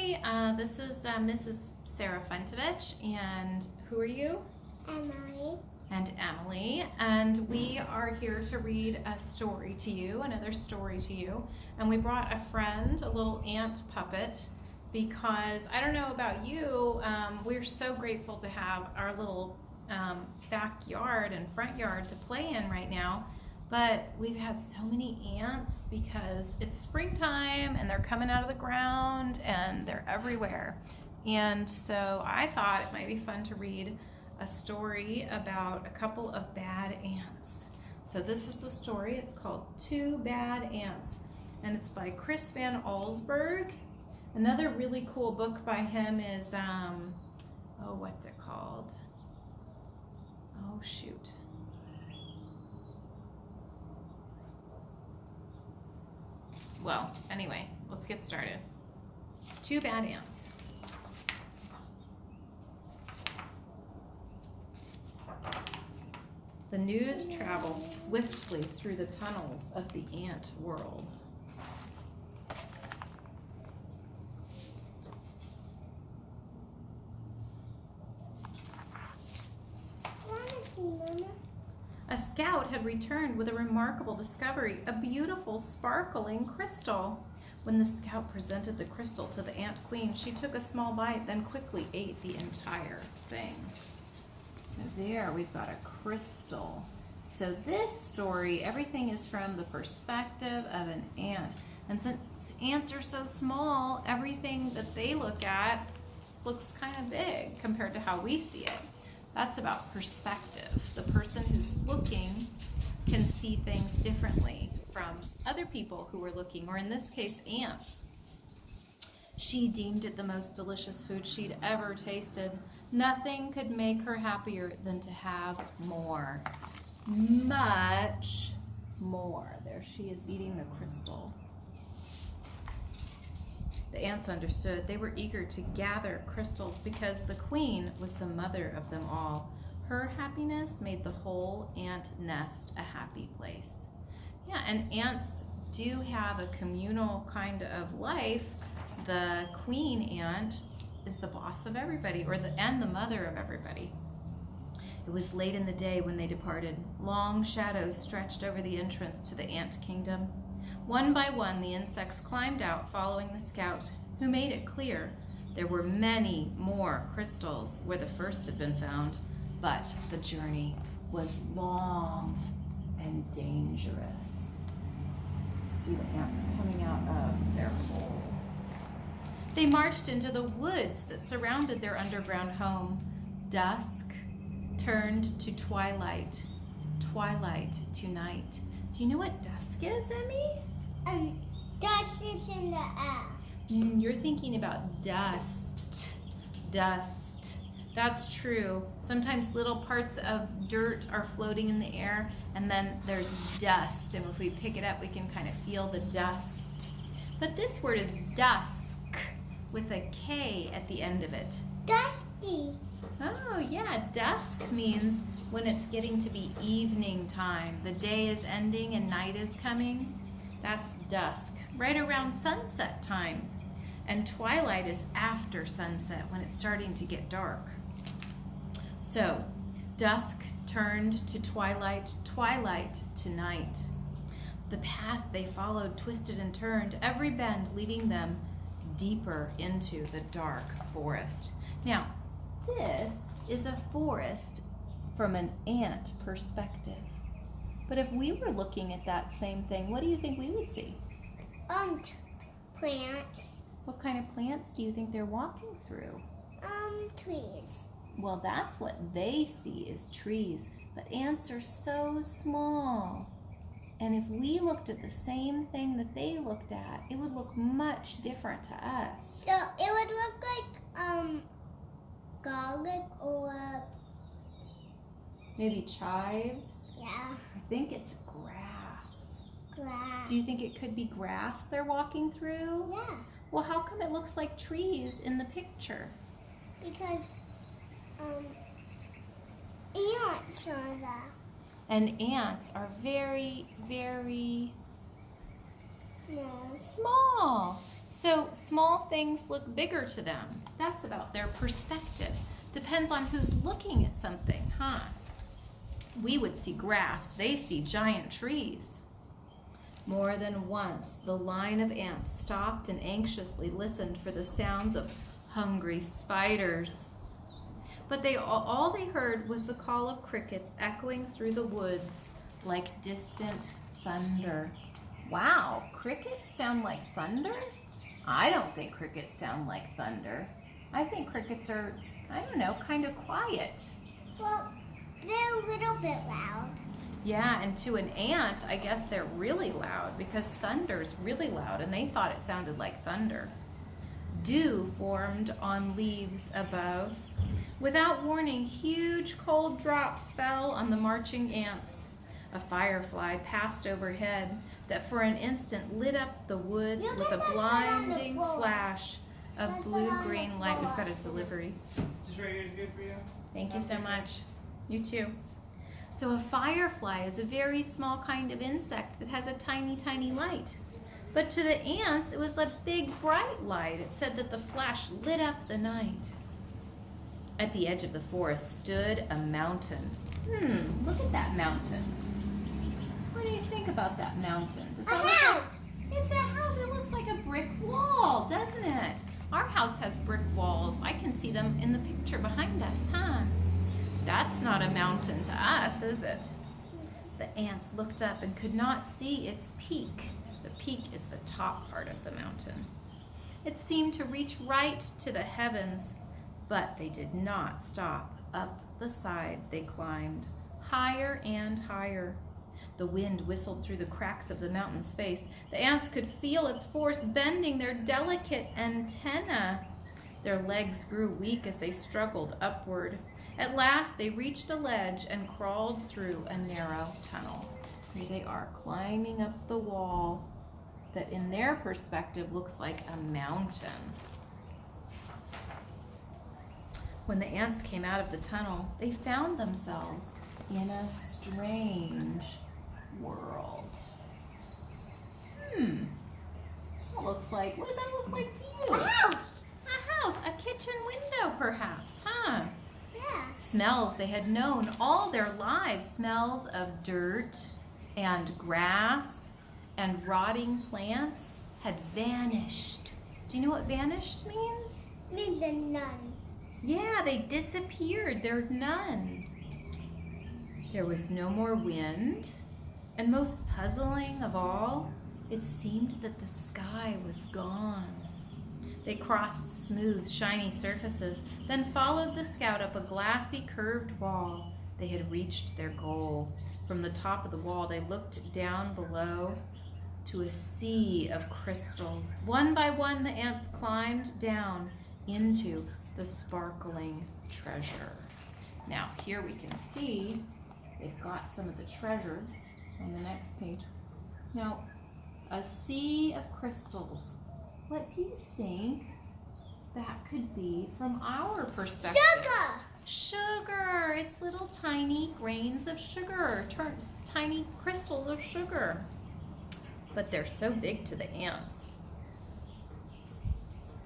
Hi, this is Mrs. Sarah Funtowicz, and who are you? Emily. And Emily, and we are here to read a story to you, another story to you, and we brought a friend, a little ant puppet, because I don't know about you, we're so grateful to have our little backyard and front yard to play in right now. But we've had so many ants because it's springtime and they're coming out of the ground and they're everywhere. And so I thought it might be fun to read a story about a couple of bad ants. So this is the story. It's called Two Bad Ants, and it's by Chris Van Allsberg. Another really cool book by him is, what's it called? Oh, shoot. Well, anyway, let's get started. Two Bad Ants. The news traveled swiftly through the tunnels of the ant world. A scout had returned with a remarkable discovery, a beautiful sparkling crystal. When the scout presented the crystal to the ant queen, she took a small bite, then quickly ate the entire thing. So there we've got a crystal. So this story, everything is from the perspective of an ant. And since ants are so small, everything that they look at looks kind of big compared to how we see it. That's about perspective. The person who's looking can see things differently from other people who are looking, or in this case, ants. She deemed it the most delicious food she'd ever tasted. Nothing could make her happier than to have more. Much more. There she is eating the crystal. The ants understood. They were eager to gather crystals because the queen was the mother of them all. Her happiness made the whole ant nest a happy place. Yeah, and ants do have a communal kind of life. The queen ant is the boss of everybody, and the mother of everybody. It was late in the day when they departed. Long shadows stretched over the entrance to the ant kingdom. One by one, the insects climbed out, following the scout, who made it clear there were many more crystals where the first had been found, but the journey was long and dangerous. See the ants coming out of their hole. They marched into the woods that surrounded their underground home. Dusk turned to twilight, twilight to night. Do you know what dusk is, Emmy? Dust is in the air. You're thinking about dust. Dust. That's true. Sometimes little parts of dirt are floating in the air, and then there's dust. And if we pick it up, we can kind of feel the dust. But this word is dusk with a K at the end of it. Dusty. Oh, yeah. Dusk means when it's getting to be evening time. The day is ending and night is coming. That's dusk, right around sunset time. And twilight is after sunset, when it's starting to get dark. So, dusk turned to twilight, twilight to night. The path they followed twisted and turned, every bend leading them deeper into the dark forest. Now, this is a forest from an ant perspective. But if we were looking at that same thing, what do you think we would see? Plants. What kind of plants do you think they're walking through? Trees. Well, that's what they see is trees. But ants are so small. And if we looked at the same thing that they looked at, it would look much different to us. So it would look like garlic or maybe chives? yeah. I think it's grass. Grass. Do you think it could be grass they're walking through? Yeah. Well, how come it looks like trees in the picture? Because ants are there. And ants are very, very No. small. So small things look bigger to them. That's about their perspective. Depends on who's looking at something, huh? We would see grass, they see giant trees. More than once, the line of ants stopped and anxiously listened for the sounds of hungry spiders. But all they heard was the call of crickets echoing through the woods like distant thunder. Wow, crickets sound like thunder? I don't think crickets sound like thunder. I think crickets are, I don't know, kind of quiet. Well, they're a little bit loud. Yeah, and to an ant, I guess they're really loud because thunder's really loud, and they thought it sounded like thunder. Dew formed on leaves above. Without warning, huge cold drops fell on the marching ants. A firefly passed overhead that for an instant lit up the woods with a blinding flash of blue-green light. We've got a delivery. Just right here is good for you. Thank you so much. You too. So a firefly is a very small kind of insect that has a tiny, tiny light. But to the ants, it was a big, bright light. It said that the flash lit up the night. At the edge of the forest stood a mountain. Look at that mountain. What do you think about that mountain? Does that look house! It's a house. It looks like a brick wall, doesn't it? Our house has brick walls. I can see them in the picture behind us, huh? That's not a mountain to us, is it? The ants looked up and could not see its peak. The peak is the top part of the mountain. It seemed to reach right to the heavens, but they did not stop. Up the side they climbed, higher and higher. The wind whistled through the cracks of the mountain's face. The ants could feel its force bending their delicate antennae. Their legs grew weak as they struggled upward. At last, they reached a ledge and crawled through a narrow tunnel. Here they are, climbing up the wall that in their perspective looks like a mountain. When the ants came out of the tunnel, they found themselves in a strange world. That looks like, what does that look like to you? A house! A house, a kitchen window perhaps, huh? Yeah. Smells they had known all their lives, smells of dirt and grass and rotting plants had vanished. Do you know what vanished means? Means a nun. Yeah, they disappeared. They're none. There was no more wind, and most puzzling of all, it seemed that the sky was gone. They crossed smooth, shiny surfaces, then followed the scout up a glassy, curved wall. They had reached their goal. From the top of the wall, they looked down below to a sea of crystals. One by one, the ants climbed down into the sparkling treasure. Now, here we can see they've got some of the treasure on the next page. Now, a sea of crystals. What do you think that could be from our perspective? Sugar! Sugar! It's little tiny grains of sugar, tiny crystals of sugar. But they're so big to the ants.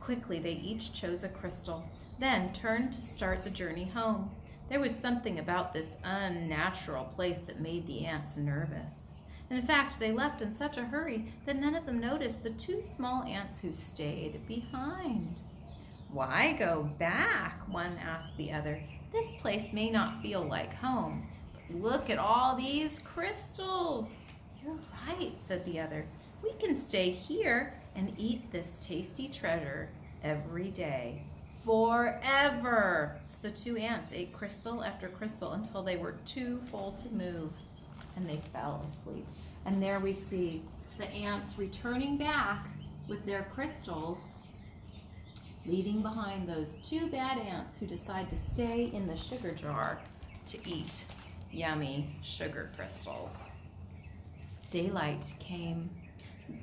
Quickly, they each chose a crystal, then turned to start the journey home. There was something about this unnatural place that made the ants nervous. In fact, they left in such a hurry that none of them noticed the two small ants who stayed behind. Why go back? One asked the other. This place may not feel like home, but look at all these crystals. You're right, said the other. We can stay here and eat this tasty treasure every day. Forever. So the two ants ate crystal after crystal until they were too full to move, and they fell asleep. And there we see the ants returning back with their crystals, leaving behind those two bad ants who decide to stay in the sugar jar to eat yummy sugar crystals. Daylight came.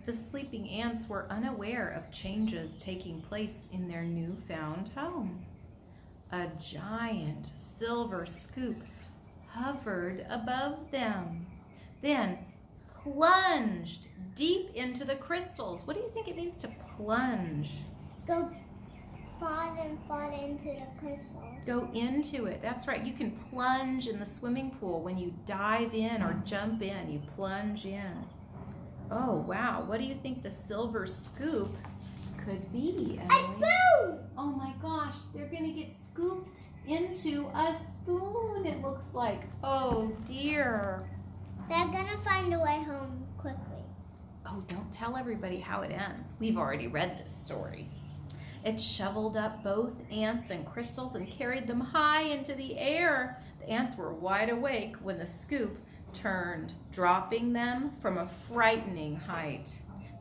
The sleeping ants were unaware of changes taking place in their newfound home. A giant silver scoop hovered above them. Then, plunged deep into the crystals. What do you think it means to plunge? Go far and far into the crystals. Go into it. That's right. You can plunge in the swimming pool. When you dive in or jump in, you plunge in. Oh, wow. What do you think the silver scoop could be, A Emily? spoon! Oh my gosh, they're going to get scooped into a spoon, it looks like. Oh dear. They're gonna find a way home quickly. Oh, don't tell everybody how it ends. We've already read this story. It shoveled up both ants and crystals and carried them high into the air. The ants were wide awake when the scoop turned, dropping them from a frightening height.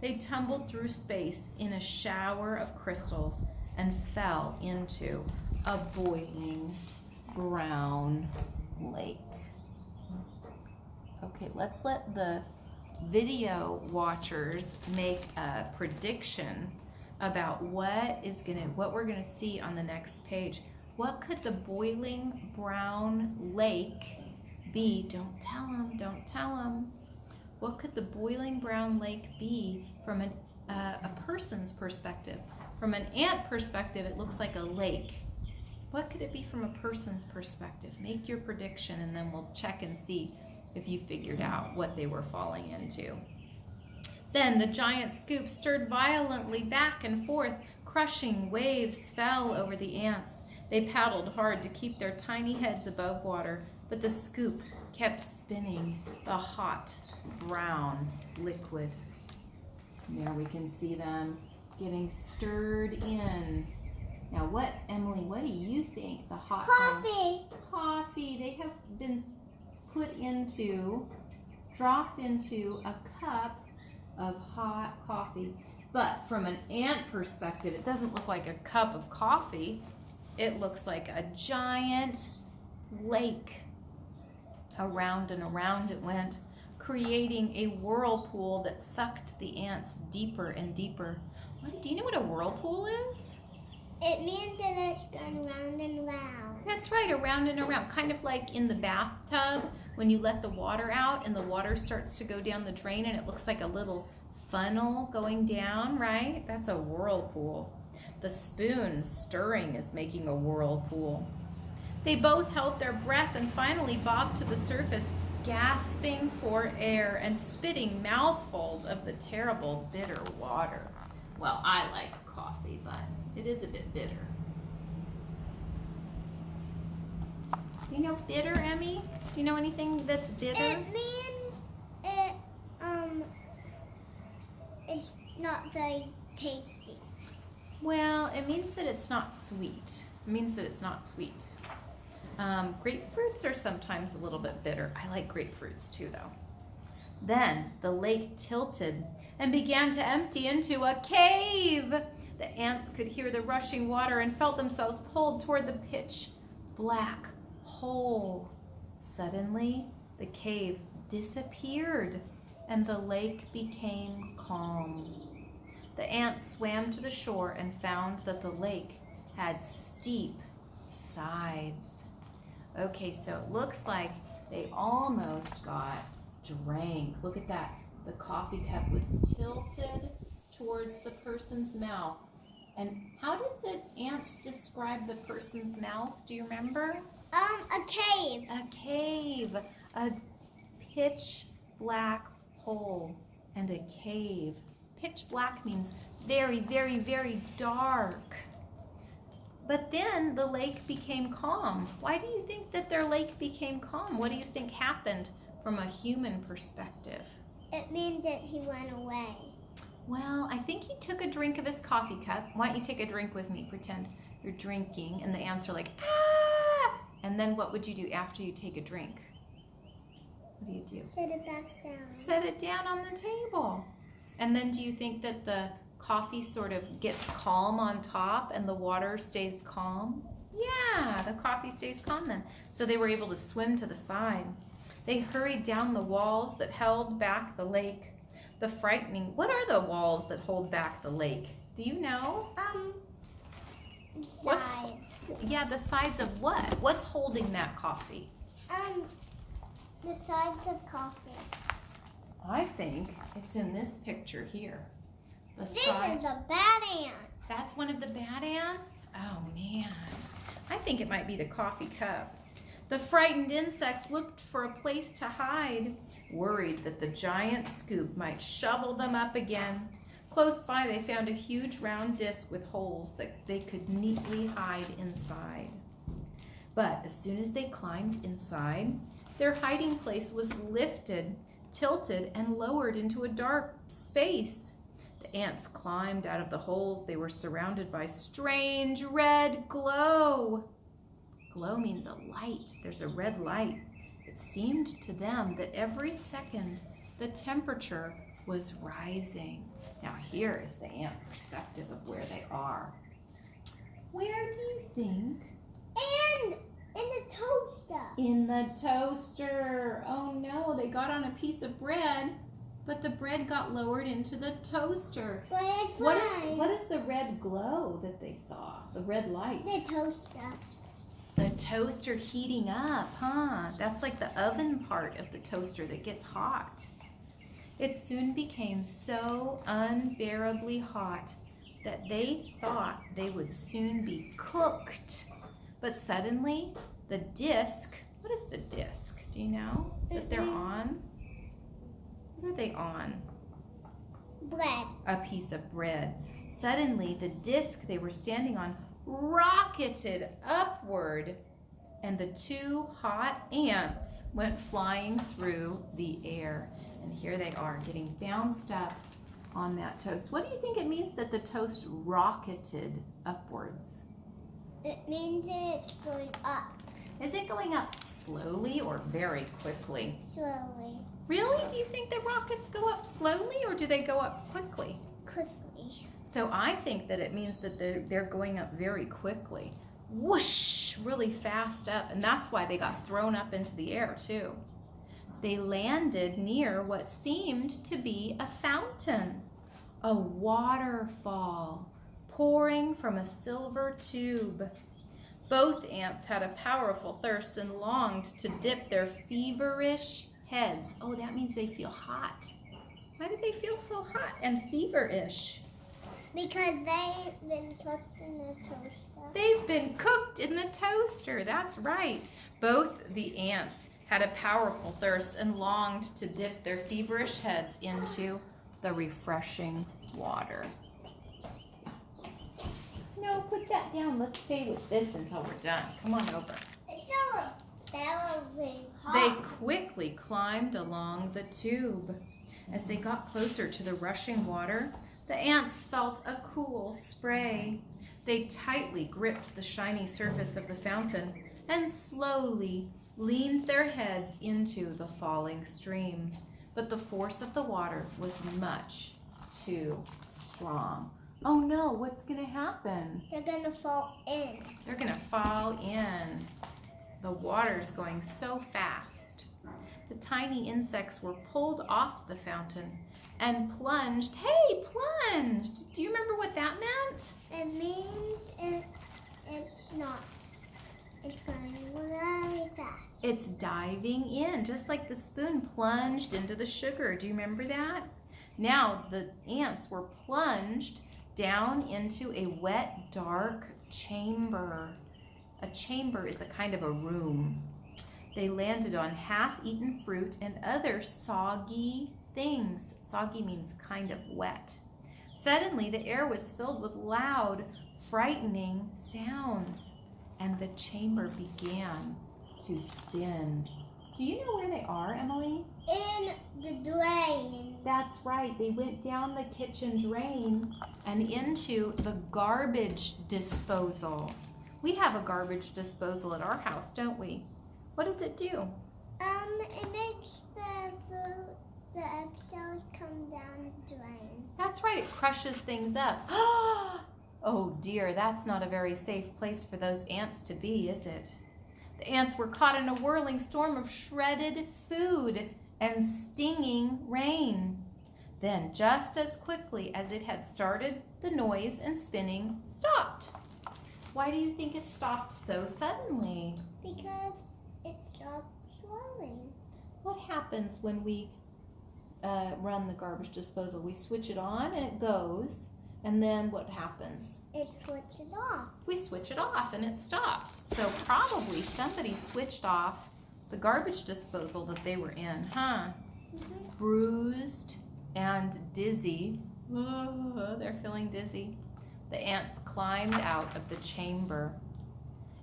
They tumbled through space in a shower of crystals and fell into a boiling brown lake. Okay, let's let the video watchers make a prediction about what we're gonna see on the next page. What could the boiling brown lake be? Don't tell them, don't tell them. What could the boiling brown lake be from a person's perspective? From an ant perspective, it looks like a lake. What could it be from a person's perspective? Make your prediction and then we'll check and see if you figured out what they were falling into. Then the giant scoop stirred violently back and forth. Crushing waves fell over the ants. They paddled hard to keep their tiny heads above water, but the scoop kept spinning the hot brown liquid. And there we can see them getting stirred in. Now what, Emily, what do you think the hot Coffee! Coffee. They have been dropped into a cup of hot coffee. But from an ant perspective, it doesn't look like a cup of coffee. It looks like a giant lake. Around and around it went, creating a whirlpool that sucked the ants deeper and deeper. Do you know what a whirlpool is? It means that it's going round and round. That's right, around and around. Kind of like in the bathtub when you let the water out and the water starts to go down the drain and it looks like a little funnel going down, right? That's a whirlpool. The spoon stirring is making a whirlpool. They both held their breath and finally bobbed to the surface, gasping for air and spitting mouthfuls of the terrible bitter water. Well, I like coffee, but it is a bit bitter. Do you know bitter, Emmy? Do you know anything that's bitter? It means it's not very tasty. Well, it means that it's not sweet. It means that it's not sweet. Grapefruits are sometimes a little bit bitter. I like grapefruits too, though. Then the lake tilted and began to empty into a cave. The ants could hear the rushing water and felt themselves pulled toward the pitch black hole. Suddenly, the cave disappeared and the lake became calm. The ants swam to the shore and found that the lake had steep sides. Okay, so it looks like they almost got drank. Look at that. The coffee cup was tilted towards the person's mouth. And how did the ants describe the person's mouth? Do you remember? A cave. A cave. A pitch black hole and a cave. Pitch black means very, very, very dark. But then the lake became calm. Why do you think that their lake became calm? What do you think happened from a human perspective? It means that he went away. Well, I think he took a drink of his coffee cup. Why don't you take a drink with me? Pretend you're drinking and the ants are like, ah! And then what would you do after you take a drink? What do you do? Set it back down. Set it down on the table. And then do you think that the coffee sort of gets calm on top and the water stays calm? Yeah, the coffee stays calm then. So they were able to swim to the side. They hurried down the walls that held back the lake. What are the walls that hold back the lake? Do you know? Sides. Yeah, the sides of what? What's holding that coffee? The sides of coffee. I think it's in this picture here. This is a bad ant. That's one of the bad ants? Oh man. I think it might be the coffee cup. The frightened insects looked for a place to hide, worried that the giant scoop might shovel them up again. Close by, they found a huge round disc with holes that they could neatly hide inside. But as soon as they climbed inside, their hiding place was lifted, tilted, and lowered into a dark space. The ants climbed out of the holes. They were surrounded by strange red glow. Glow means a light. There's a red light. It seemed to them that every second the temperature was rising. Now here is the ant perspective of where they are. Where do you think? And in the toaster. In the toaster. Oh no, they got on a piece of bread, but the bread got lowered into the toaster. But it's fine. What is the red glow that they saw? The red light. The toaster. The toaster heating up, huh? That's like the oven part of the toaster that gets hot. It soon became so unbearably hot that they thought they would soon be cooked. But suddenly, the disc, what is the disc? Do you know that they're on? What are they on? Bread. A piece of bread. Suddenly, the disc they were standing on rocketed upward, and the two hot ants went flying through the air. And here they are getting bounced up on that toast. What do you think it means that the toast rocketed upwards? It means it's going up. Is it going up slowly or very quickly? Slowly. Really? Do you think the rockets go up slowly or do they go up quickly? Quickly. So I think that it means that they're going up very quickly. Whoosh, really fast up. And that's why they got thrown up into the air too. They landed near what seemed to be a fountain, a waterfall pouring from a silver tube. Both ants had a powerful thirst and longed to dip their feverish heads. Oh, that means they feel hot. Why do they feel so hot and feverish? Because they've been cooked in the toaster. They've been cooked in the toaster. That's right. Both the ants had a powerful thirst and longed to dip their feverish heads into the refreshing water. No, put that down. Let's stay with this until we're done. Come on over. It's so very hot. They quickly climbed along the tube. As they got closer to the rushing water, the ants felt a cool spray. They tightly gripped the shiny surface of the fountain and slowly leaned their heads into the falling stream. But the force of the water was much too strong. Oh no, what's gonna happen? They're gonna fall in. They're gonna fall in. The water's going so fast. The tiny insects were pulled off the fountain and plunged. Hey, plunged! Do you remember what that meant? It means it's not. It's going very fast. It's diving in, just like the spoon plunged into the sugar. Do you remember that? Now the ants were plunged down into a wet, dark chamber. A chamber is a kind of a room. They landed on half-eaten fruit and other soggy things. Soggy means kind of wet. Suddenly, the air was filled with loud, frightening sounds, and the chamber began to spin. Do you know where they are, Emily? In the drain. That's right. They went down the kitchen drain and into the garbage disposal. We have a garbage disposal at our house, don't we? What does it do? It makes the eggshells come down the drain. That's right. It crushes things up. Oh dear, that's not a very safe place for those ants to be, is it? The ants were caught in a whirling storm of shredded food and stinging rain. Then, just as quickly as it had started, the noise and spinning stopped. Why do you think it stopped so suddenly? Because it stopped swirling. What happens when we run the garbage disposal. We switch it on and it goes, and then what happens? It switches off. We switch it off and it stops. So probably somebody switched off the garbage disposal that they were in, huh? Mm-hmm. Bruised and dizzy. They're feeling dizzy. The ants climbed out of the chamber.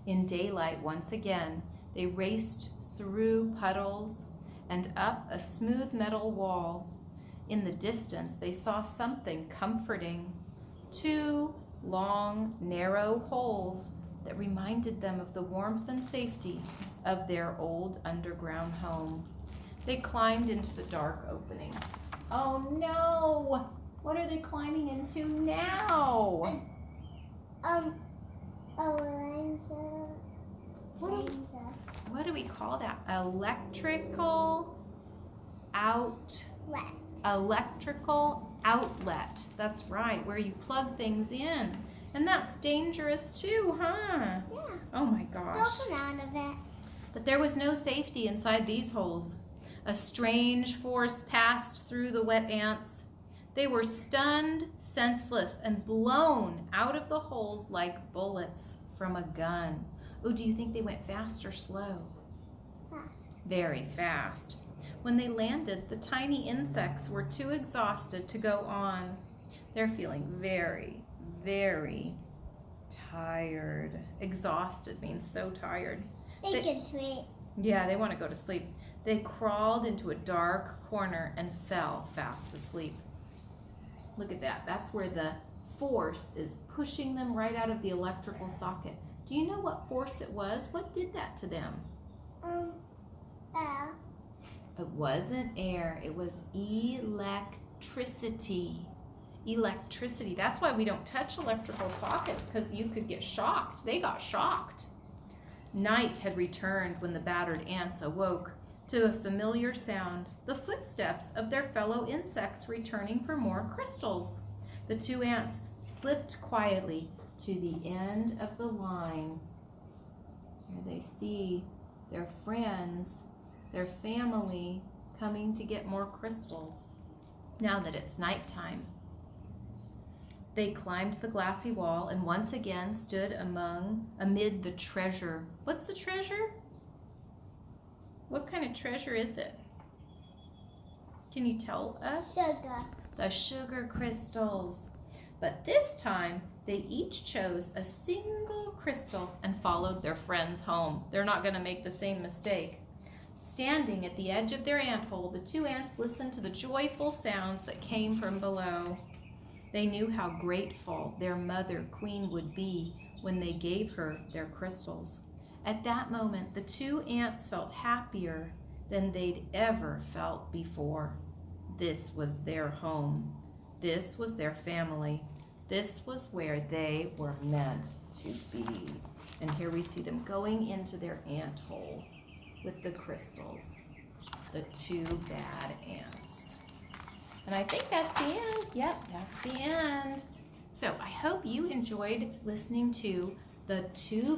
In daylight once again, they raced through puddles and up a smooth metal wall. In the distance, they saw something comforting. 2 long, narrow holes that reminded them of the warmth and safety of their old underground home. They climbed into the dark openings. Oh no! What are they climbing into now? What do we call that? Electrical outlet. That's right, where you plug things in. And that's dangerous too, huh? Yeah. Oh my gosh. Don't come out of it. But there was no safety inside these holes. A strange force passed through the wet ants. They were stunned, senseless, and blown out of the holes like bullets from a gun. Oh, do you think they went fast or slow? Fast. Very fast. When they landed, the tiny insects were too exhausted to go on. They're feeling very, very tired. Exhausted means so tired. They can sleep. Yeah, they want to go to sleep. They crawled into a dark corner and fell fast asleep. Look at that. That's where the force is pushing them right out of the electrical socket. Do you know what force it was? What did that to them? Air. It wasn't air. It was electricity. Electricity. That's why we don't touch electrical sockets, because you could get shocked. They got shocked. Night had returned when the battered ants awoke to a familiar sound, the footsteps of their fellow insects returning for more crystals. The 2 ants slipped quietly to the end of the line. Here they see their friends, their family, coming to get more crystals. Now that it's nighttime, they climbed the glassy wall and once again stood amid the treasure. What's the treasure? What kind of treasure is it? Can you tell us? Sugar. The sugar crystals. But this time, they each chose a single crystal and followed their friends home. They're not going to make the same mistake. Standing at the edge of their anthole, the 2 ants listened to the joyful sounds that came from below. They knew how grateful their mother, Queen, would be when they gave her their crystals. At that moment, the 2 ants felt happier than they'd ever felt before. This was their home. This was their family. This was where they were meant to be. And here we see them going into their ant hole with the crystals. The 2 bad ants. And I think that's the end. Yep, that's the end. So I hope you enjoyed listening to the 2